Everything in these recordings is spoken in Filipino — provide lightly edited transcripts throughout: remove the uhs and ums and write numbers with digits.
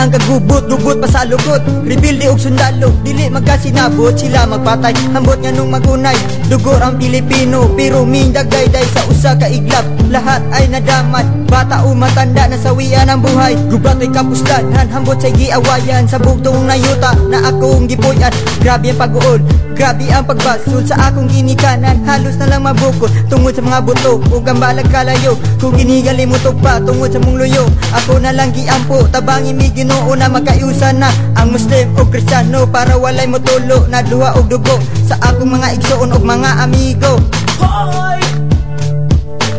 ang kagubot-gubot pa sa lugot. Rebelde og sundalo, dili magkasinabot, sila magpatay. Hambot nga nung magunay, dugor ang Pilipino, pero mindagayday sa usa ka iglap. Lahat ay nadamat, bata o matanda, nasawian ang buhay. Gubat ay kapuslanan, hambot say giawayan. Sa bugtong nayuta na akong gipuyan. Grabe ang pag-uol, grabe ang pagbasol sa akong ginikanan. Halos na lang mabukol tungod sa mga buto ug ang balag kalayo. Kung ginigalimutok pa tungod sa mong luyo, ako na lang giampo, tabangi mi Ginoo na magkayusan na ang Muslim o Kristiyano para walay motulo na duha og dugo sa akong mga igsoon og mga amigo. Hoy,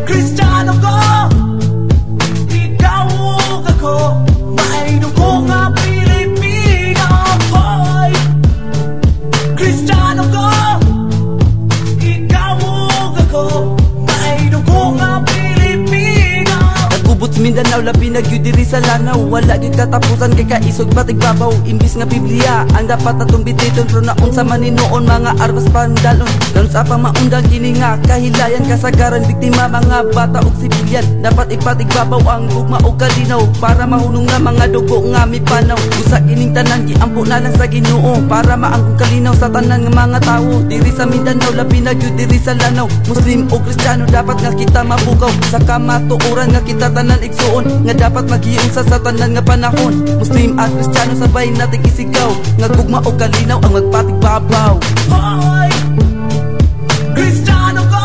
Kristiyano ko, ikaw ug ako, may dugo nga Pilipino. Hoy, Kristiyano ko, ikaw ug ako, may dugo nga Pilipino. Nagkubot sa Mindanao, labi nagyud diri sa lanaw. Wala gyud katapusan kay kaisog patigbabaw. Imbis nga Biblia ang dapat atong bititon, pero naon sa maninoon mga armas pandalon. Lan sa pamaundang kini nga kahilayan, kasagaran biktima mga bata ug sibilyan. Dapat ipatigbabaw ang gugma o kalinaw para mahunong nga mga dugo nga mipanaw. Usa kining tanan giampo na lang sa Ginoo para maangkong kalinaw sa tanan nga mga tawo diri sa Mindanao, labi na gyud diri sa lanaw. Muslim o Kristiyano dapat nga kita mabugaw sa kamatuoran nga kita tanan igsuon nga dapat maghiyung sa tanan nga panahon. Muslim at Kristiyano sabay nating isigaw nga gugma o kalinaw ang magpatigbabaw. Hoy, Kristiyano ko,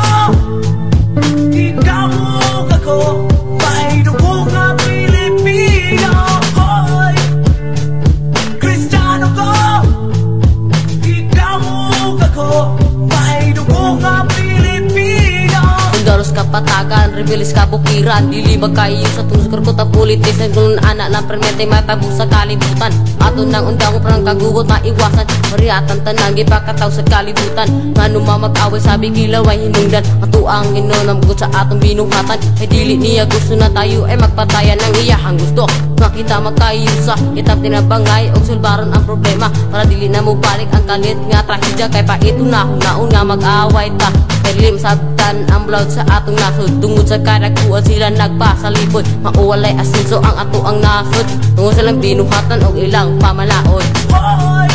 ikaw ug ako, may dugo nga Pilipino. Hoy, Kristiyano ko, ikaw ug ako, may dugo nga Pilipino. Daros kapatagan, rebelis kabukiran, dili magkayo sa tungskor ko ta politis. Nung anak ng permente matabo sa kalibutan, ato nang undang ko parang kagugot maiwasan. Mariatan tanang gipakataw sa kalibutan, ngano mamag-away sabi gilaw ay hinungdan. Ato ang ginonamgot sa atong binuhatan, ay dili niya gusto na tayo ay magpatayan ng iyahang gusto. Nga kita magkayusa, kitap tinabangay og sulbaron ang problema, para dili na mo balik ang kalit nga trahedya. Kay pa ito na hunaon nga mag-away ta, perlim sabtan ang blood sa atong nasod. Tungod sa kadakuan sila nagpasalipod, mauwalay asenso ang ato ang nasod. Tungod silang binuhatan og ilang pamalaod. Hoy,